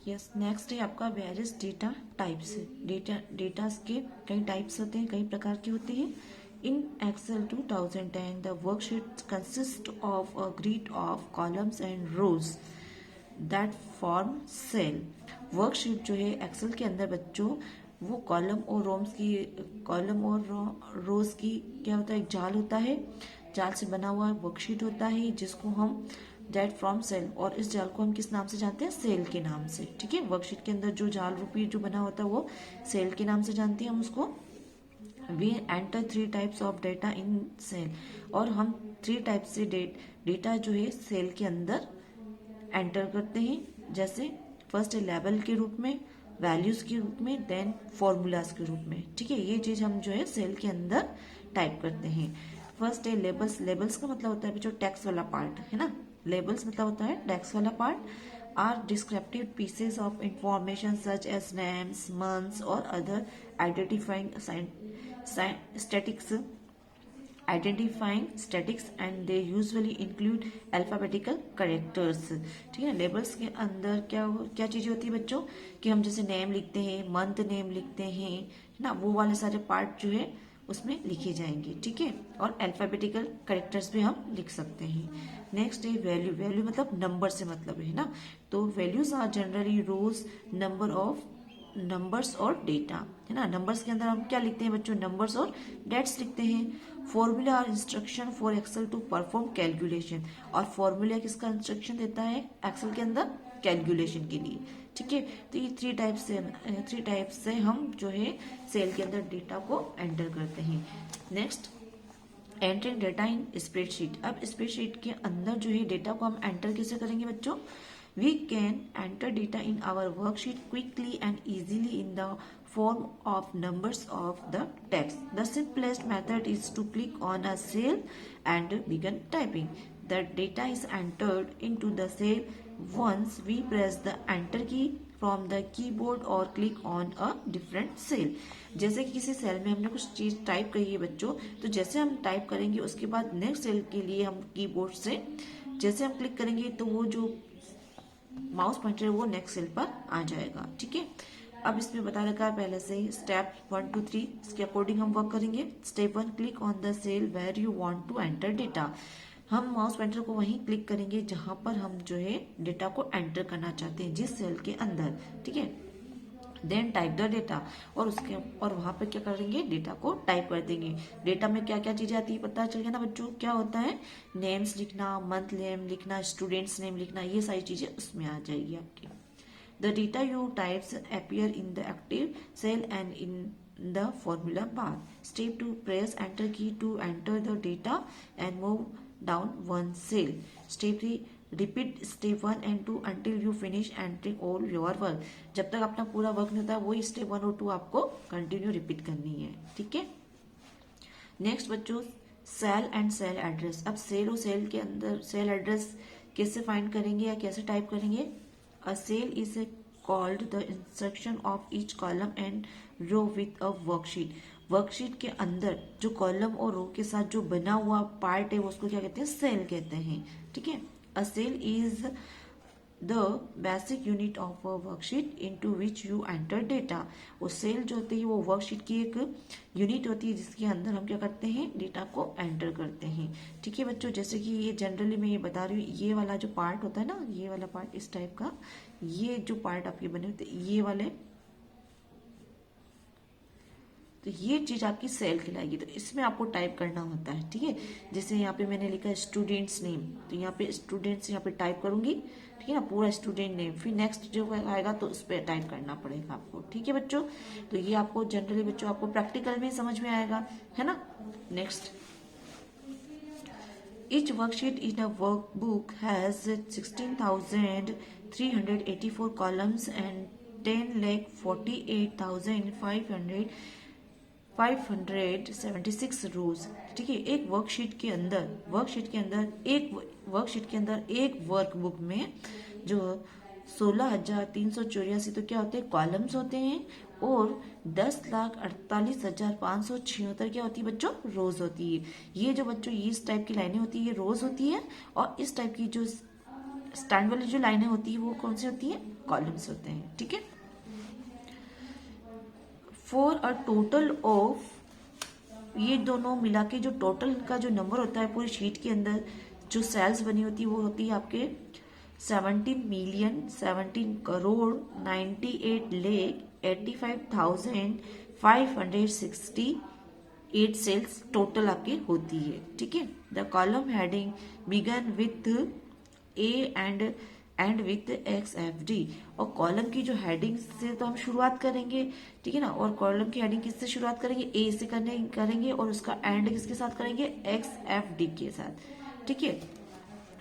Yes, next है आपका various data types. Data के कई टाइप्स होते हैं, कई प्रकार के होते हैं। In Excel 2010 the worksheet consist of a grid of columns and rows that form cell. Worksheet जो है एक्सेल के अंदर बच्चों, वो कॉलम और रोज की क्या होता है, एक जाल होता है, जाल से बना हुआ वर्कशीट होता है जिसको हम डेट फ्रॉम सेल, और इस जाल को हम किस नाम से जानते हैं, सेल के नाम से। ठीक है, वर्कशीट के अंदर जो जाल रूपी जो बना होता है वो सेल के नाम से जानते हैं हम उसको। We enter 3 types of data in cell, और हम 3 टाइप से डेटा जो है सेल के अंदर एंटर करते हैं। जैसे फर्स्ट है लेवल के रूप में, वैल्यूज के रूप में, देन फॉर्मूलाज के रूप में। ठीक है, ये चीज हम जो है सेल के अंदर टाइप करते हैं। फर्स्ट है लेबल्स। लेबल्स का मतलब होता है जो टेक्स्ट वाला पार्ट है ना, लेबल्स मतलब होता है टेक्स्ट वाला part. Are descriptive pieces of information such as names, months or other identifying statics and they usually include alphabetical characters। ठीक है, लेबल्स के अंदर क्या क्या चीजें होती है बच्चों, कि हम जैसे नेम लिखते हैं, मंथ नेम लिखते हैं, है ना, वो वाले सारे पार्ट जो है उसमें लिखे जाएंगे। ठीक है, और अल्फाबेटिकल कैरेक्टर्स भी हम लिख सकते हैं। नेक्स्ट है वैल्यू। वैल्यू मतलब नंबर से मतलब है ना, तो values are generally rows numbers और डेटा, है ना। नंबर्स के अंदर हम क्या लिखते हैं बच्चों, नंबर्स और डेट्स लिखते हैं। फॉर्मूला और instruction for Excel to perform calculation, और फॉर्मूला किसका इंस्ट्रक्शन देता है एक्सेल के अंदर, कैलकुलेशन के लिए। ठीक है, तो ये 3 टाइप से हम जो है सेल के अंदर डेटा को एंटर करते हैं। नेक्स्ट, एंटरिंग डेटा इन स्प्रेडशीट। अब स्प्रेडशीट के अंदर जो है डेटा को हम एंटर कैसे करेंगे बच्चों, we can enter data in our worksheet quickly and easily in the form of numbers of the text. The simplest method is to click on a cell and begin typing. The data is entered into the cell once we press the enter key from the keyboard or click on a different cell. जैसे कि किसी cell में हमने कुछ चीज type करी है बच्चों, तो जैसे हम टाइप करेंगे उसके बाद नेक्स्ट सेल के लिए हम कीबोर्ड से जैसे हम क्लिक करेंगे तो वो जो माउस पॉइंटर वो नेक्स्ट सेल पर आ जाएगा। ठीक है, अब इसमें बता रखा है पहले से ही स्टेप 1 2 3, इसके अकॉर्डिंग हम वर्क करेंगे। Step 1, click on the cell where you want to enter data. हम माउस पॉइंटर को वहीं क्लिक करेंगे जहां पर हम जो है डेटा को एंटर करना चाहते हैं, जिस सेल के अंदर। ठीक है, देन टाइप द डेटा, और वहां पे क्या करेंगे, डेटा को टाइप कर देंगे। डेटा में क्या क्या चीजें आती है पता चल गया ना बच्चों, क्या होता है, नेम्स लिखना, मंथ नेम लिखना, स्टूडेंट्स नेम लिखना, ये सारी चीजें उसमें आ जाएगी आपकी। The data you types appear in the active cell and in the formula bar. Step 2, press enter key to enter the data and move down 1 cell. Step 3, repeat step 1 and 2 until you finish entering all your work। जब तक अपना पूरा work नहीं होता वही step 1 और 2 आपको continue repeat करनी है। ठीक है, नेक्स्ट बच्चों, सेल एंड सेल एड्रेस। अब सेल और सेल के अंदर सेल एड्रेस कैसे फाइंड करेंगे या कैसे टाइप करेंगे। A cell is called the instruction of each column and row with a worksheet. Worksheet के अंदर जो कॉलम और रो के साथ जो बना हुआ पार्ट है वो उसको क्या कहते हैं, सेल कहते हैं। ठीक है, a cell is the basic unit of a worksheet into which you enter data। वो सेल जो होती है वो वर्कशीट की एक यूनिट होती है जिसके अंदर हम क्या करते हैं, डेटा को एंटर करते हैं। ठीक है बच्चों, जैसे कि ये जनरली मैं ये बता रही हूँ, ये वाला जो पार्ट होता है ना, ये वाला पार्ट इस टाइप का, ये जो पार्ट आपके बने होते हैं ये वाले, तो ये चीज आपकी सेल कहलाएगी। तो इसमें आपको टाइप करना होता है। ठीक है, जैसे यहाँ पे मैंने लिखा है स्टूडेंट्स नेम, तो यहाँ पे स्टूडेंट्स यहाँ पे टाइप करूंगी। ठीक है ना, पूरा स्टूडेंट नेम, फिर नेक्स्ट जो आएगा तो उस पर टाइप करना पड़ेगा आपको। ठीक है बच्चों, तो ये आपको जनरली बच्चों आपको प्रैक्टिकल में समझ में आएगा, है ना। Next, each worksheet in a workbook has 16,384 columns and 10,48,576 रोज। ठीक है, एक वर्कशीट के अंदर एक वर्कबुक में जो 16,384 तो क्या होते हैं, कॉलम्स होते हैं, और 10,48,576 क्या होती है बच्चों, रोज होती है। ये जो बच्चों इस टाइप की लाइनें होती है ये रोज होती है, और इस टाइप की जो स्टैंड वाली जो लाइनें होती है वो कौन सी होती है, कॉलम्स होते हैं, ठीक है। फॉर अ टोटल ऑफ, ये दोनों मिला के जो टोटल का जो नंबर होता है पूरी शीट के अंदर जो सेल्स बनी होती है वो होती है आपके 17,98,85,568 सेल्स टोटल आपकी होती है, ठीक है। The column heading begin with A and with X F D, और कॉलम की जो हेडिंग से तो हम शुरुआत करेंगे, ठीक है ना, और कॉलम की हेडिंग किससे शुरुआत करेंगे, ए से करेंगे और उसका एंड किसके साथ करेंगे, एक्स एफ डी के साथ, ठीक है।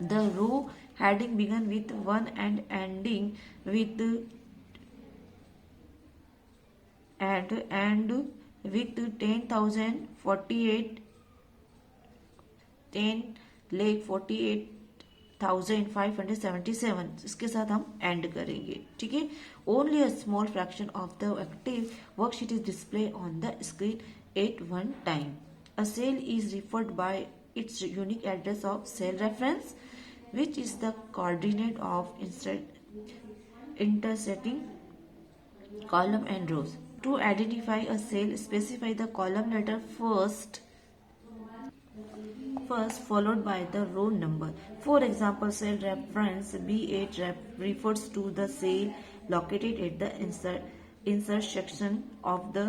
The row heading began with 1 and ending with 10,048 10,48,577 इसके साथ हम एंड करेंगे, ठीक है। Only a small fraction of the active worksheet is display on the screen at one time. A cell is referred by its unique address of cell reference which is the coordinate of intersecting column and rows. To identify a cell, specify the column letter first followed by the row number. For example, cell reference B8 refers to the cell located at the intersection of the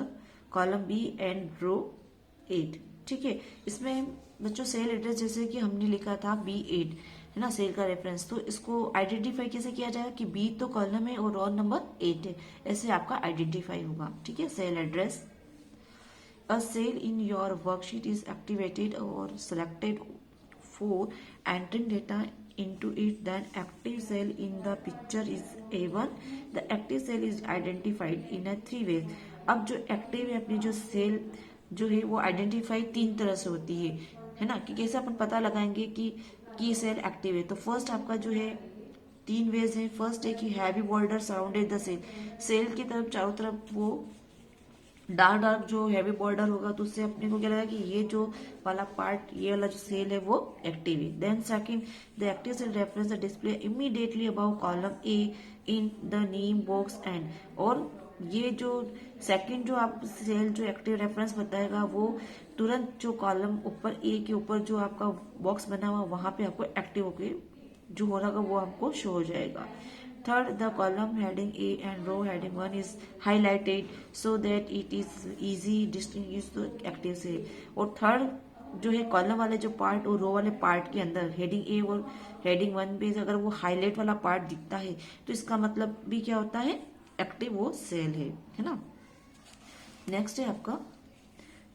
column B and row 8, ठीक है। इसमें बच्चों cell address जैसे कि हमने लिखा था B8 है ना, सेल का रेफरेंस, तो इसको आइडेंटिफाई कैसे किया जाएगा कि बी तो कॉलम है और रो नंबर 8 है, ऐसे आपका आइडेंटिफाई होगा, ठीक है। Cell address, a cell in your worksheet is activated or selected for entering data into it, then active cell in the picture is A1. The active cell is identified in a 3 ways. अब जो active है अपनी जो cell जो है वो identify 3 तरह से होती है ना, कि कैसे अपन पता लगाएंगे कि सेल एक्टिव है। तो फर्स्ट आपका जो है 3 वेज है। फर्स्ट है कि heavy border surrounded the cell, cell की तरफ चारों तरफ वो डार्क जो हैवी बॉर्डर होगा तो उससे अपने को क्या लगेगा कि ये जो वाला पार्ट, ये वाला जो सेल है वो एक्टिव है। Then second, the active cell reference the display immediately above column A in the name box and, और ये जो सेकंड जो आप सेल जो एक्टिव रेफरेंस बताएगा वो तुरंत जो कॉलम ऊपर ए के ऊपर जो आपका बॉक्स बना हुआ वहां पे आपको एक्टिव होके जो हो रहा वो आपको शो हो जाएगा। Third, the column heading A and row heading 1 is highlighted so that it is easy distinguish the active cell. और थर्ड जो है कॉलम वाले जो पार्ट और रो वाले पार्ट के अंदर हेडिंग ए और हेडिंग 1 पे अगर वो हाईलाइट वाला पार्ट दिखता है तो इसका मतलब भी क्या होता है, एक्टिव वो सेल है ना। नेक्स्ट है आपका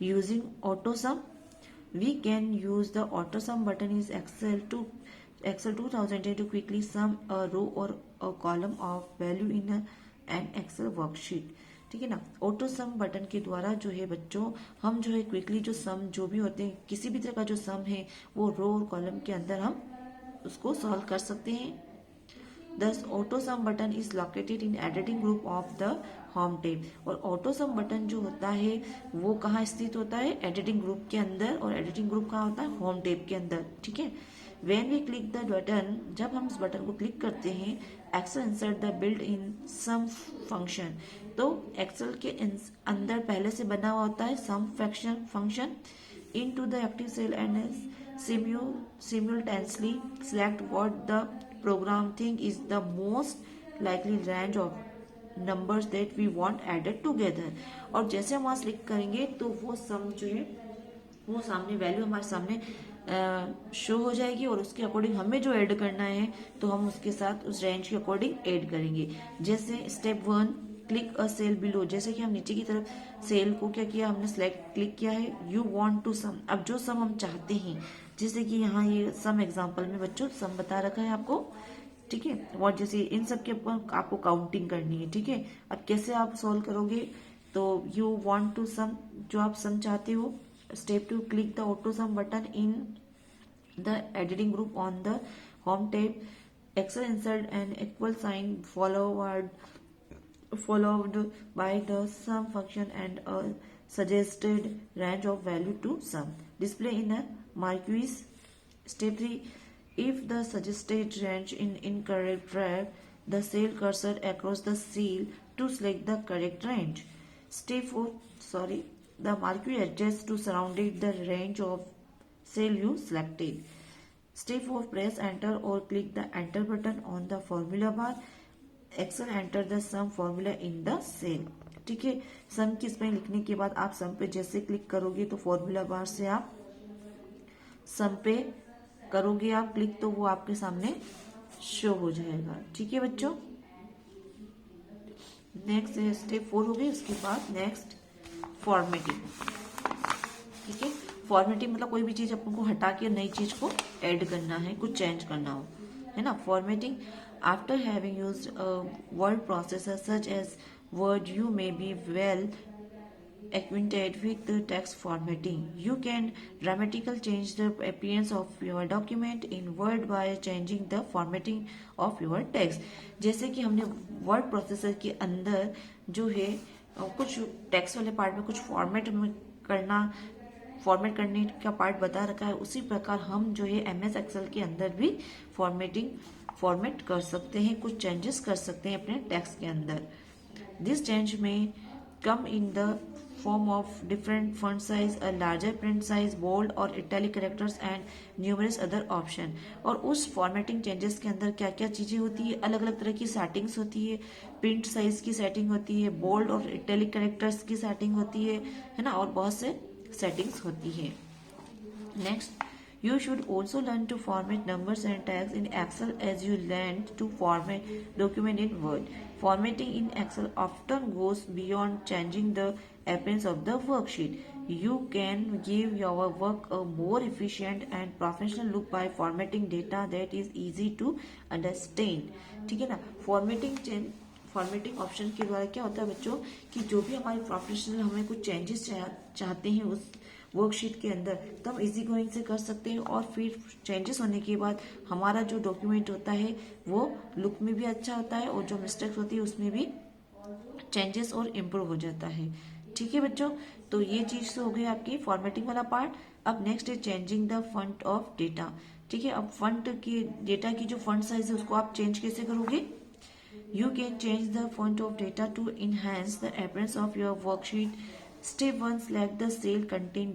using AutoSum. We can use the AutoSum button is Excel 2010 to quickly sum a row or a column of value in an Excel worksheet, ठीक है ना। ऑटो सम बटन के द्वारा जो है बच्चों हम जो है क्विकली जो सम जो भी होते हैं किसी भी तरह का जो सम है वो रो और कॉलम के अंदर हम उसको सॉल्व कर सकते हैं। Thus, auto some button is located in editing group of the home tab, और ऑटो सम बटन जो होता है वो कहाँ स्थित होता है, एडिटिंग ग्रुप के अंदर, और एडिटिंग ग्रुप कहाँ होता है, होम टैब के अंदर, ठीक है। When we click the button, जब हम इस बटन को क्लिक करते हैं, Excel insert the built-in sum function, तो Excel के अंदर पहले से बना हुआ होता है sum function into the active cell and simultaneously select what the program think is the most likely range of numbers that we want added together, और जैसे हम वहां क्लिक करेंगे तो वो सम जो है वो सामने वैल्यू हमारे सामने शो हो जाएगी, और उसके अकॉर्डिंग हमें जो ऐड करना है तो हम उसके साथ उस रेंज के अकॉर्डिंग ऐड करेंगे। जैसे स्टेप 1, क्लिक अ सेल बिलो, जैसे कि हम नीचे की तरफ सेल को क्या किया, हमने सेलेक्ट क्लिक किया है। यू वांट टू सम, अब जो सम हम चाहते हैं, जैसे कि यहाँ ये सम एग्जांपल में बच्चों सम बता रखा है आपको, ठीक है। और जैसे इन सब के आपको काउंटिंग करनी है, ठीक है। अब कैसे आप सोल्व करोगे, तो यू वांट टू सम, जो आप सम चाहते हो। Step 2, click the auto sum button in the editing group on the home tab. Excel insert an equal sign followed by the sum function and a suggested range of value to sum. Display in a Marquis. Step 3, If the suggested range in incorrect, drag the cell cursor across the cell to select the correct range. Step 4, the marquee adjusts to surrounded the range of cell you selected. Step 4, press enter or click the enter button on the formula bar. Excel enter the sum formula in the cell. ठीक है, सम की spelling लिखने के बाद आप सम पे जैसे click करोगे तो फॉर्मूला बार से आप सम पे करोगे आप क्लिक तो वो आपके सामने शो हो जाएगा। ठीक है बच्चों, नेक्स्ट स्टेप 4 हो गई। उसके बाद नेक्स्ट फॉर्मेटिंग। ठीक है, फॉर्मेटिंग मतलब कोई भी चीज अपन को हटा के नई चीज को ऐड करना है, कुछ चेंज करना हो, है ना। Formatting, after having used word processor such as Word you may be well acquainted with the text formatting. You can dramatically change the appearance of your document in Word by changing the formatting of your text. जैसे कि हमने word processor के अंदर जो है कुछ text वाले part में कुछ फॉर्मेट करने का पार्ट बता रखा है, उसी प्रकार हम जो है MS एक्सेल के अंदर भी फॉर्मेट कर सकते हैं, कुछ चेंजेस कर सकते हैं अपने टेक्स्ट के अंदर। दिस चेंज में come in the form of different font size, a larger print size, bold और italic characters and numerous other option। और उस फॉर्मेटिंग चेंजेस के अंदर क्या क्या चीजें होती है, अलग अलग तरह की सेटिंग्स होती है, प्रिंट साइज की सेटिंग होती है, बोल्ड और इटैलिक कैरेक्टर्स की सेटिंग होती है ना, और बहुत से सेटिंग्स होती है। Next, you should also learn to format numbers and tags in Excel as you learn to format document in Word. Formatting in Excel often goes beyond changing the appearance of the worksheet. You can give your work a more efficient and professional look by formatting data that is easy to understand. ठीक है ना, formatting option के द्वारा क्या होता है बच्चों कि जो भी हमारे प्रोफेशनल हमें कुछ चेंजेस चाहते हैं उस वर्कशीट के अंदर तो हम इजी गोइंग से कर सकते हैं, और फिर चेंजेस होने के बाद हमारा जो डॉक्यूमेंट होता है वो लुक में भी अच्छा होता है और जो मिस्टेक्स होती है उसमें भी चेंजेस और इम्प्रूव हो जाता है। ठीक है बच्चों, तो ये चीज तो हो गई आपकी फॉर्मेटिंग वाला पार्ट। अब नेक्स्ट है changing the font of data. ठीक है, अब फॉन्ट की डेटा की जो फॉन्ट साइज है उसको आप चेंज कैसे करोगे। You can change the font of data to enhance the appearance of your worksheet. Step 1, select the cell contain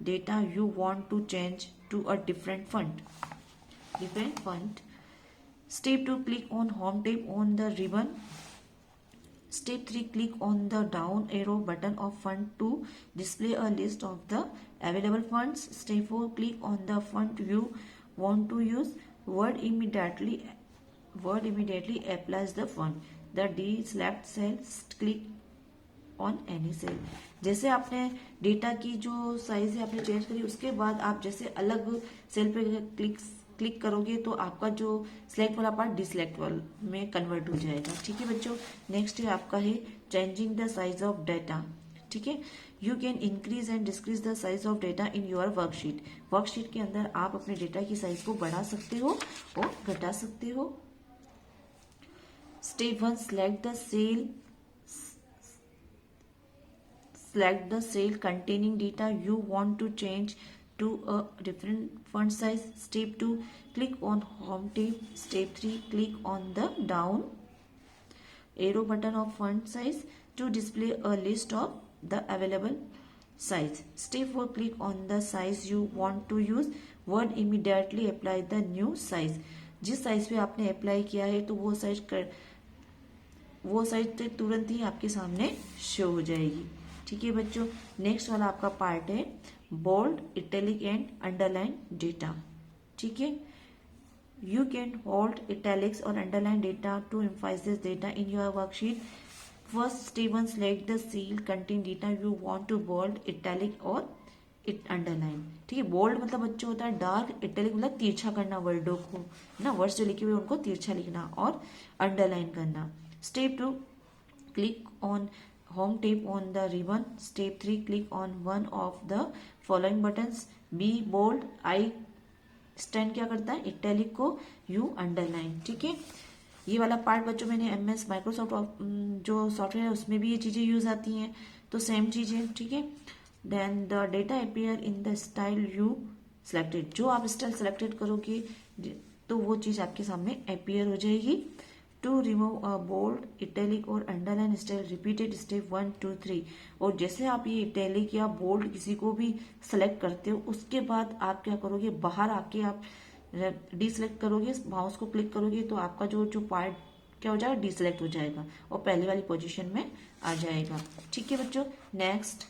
data you want to change to a different font. Step 2, click on Home tab on the ribbon. Step 3, click on the down arrow button of font to display a list of the available fonts. Step 4, click on the font you want to use. Word immediately applies the font. The deselect cell, click on any cell. जैसे आपने data की जो size है आपने change करी, उसके बाद आप जैसे अलग सेल पे क्लिक करोगे तो आपका जो सिलेक्ट वाला पार्ट डिसलेक्ट वाला में कन्वर्ट हो जाएगा। ठीक है बच्चों, नेक्स्ट है आपका है changing the size of data. ठीक है, you can increase and decrease the size of data in your worksheet के अंदर आप अपने डेटा की साइज को बढ़ा सकते हो और घटा सकते हो। Step 1, select the cell containing data you want to change to a different font size. Step 2, click on Home tab. Step 3, click on the down arrow button of font size to display a list of the available size. Step 4, click on the size you want to use. Word immediately apply the new size. जिस size पे आपने apply किया है तो वो size तुरंत ही आपके सामने शो हो जाएगी। ठीक है बच्चों, नेक्स्ट वाला आपका पार्ट है bold, italic and underline data. ठीक है, यू कैन होल्ड इटैलिक्स और underline data to emphasise data in your worksheet. First step 1, select the cell contain data you want to bold, italic और underline. ठीक है, bold मतलब बच्चों होता है डार्क, इटैलिक मतलब तिरछा करना वर्डों को ना, वर्ड्स जो लिखे हुए उनको तिरछा लिखना, और अंडरलाइन करना। Step 2, click on Home tab on the ribbon. Step 3, click on one of the following buttons. B bold, I stand क्या करता है इटैलिक को, U अंडरलाइन। ठीक है, ये वाला पार्ट बच्चों मैंने MS माइक्रोसॉफ्ट जो सॉफ्टवेयर है उसमें भी ये चीजें यूज आती हैं, तो सेम चीजें। ठीक है, then the data appear in the style you selected. जो आप स्टाइल सेलेक्टेड करोगे तो वो चीज आपके सामने अपीयर हो जाएगी। To remove a bold, italic और अंडरलाइन स्टाइल रिपीटेड स्टेप 1 2 3। और जैसे आप ये इटैलिक या बोल्ड किसी को भी सेलेक्ट करते हो, उसके बाद आप क्या करोगे, बाहर आके आप डिसेलेक्ट करोगे, माउस को क्लिक करोगे तो आपका जो जो पार्ट क्या हो जाएगा, डिसेलेक्ट हो जाएगा और पहले वाली पोजीशन में आ जाएगा। ठीक है बच्चों, नेक्स्ट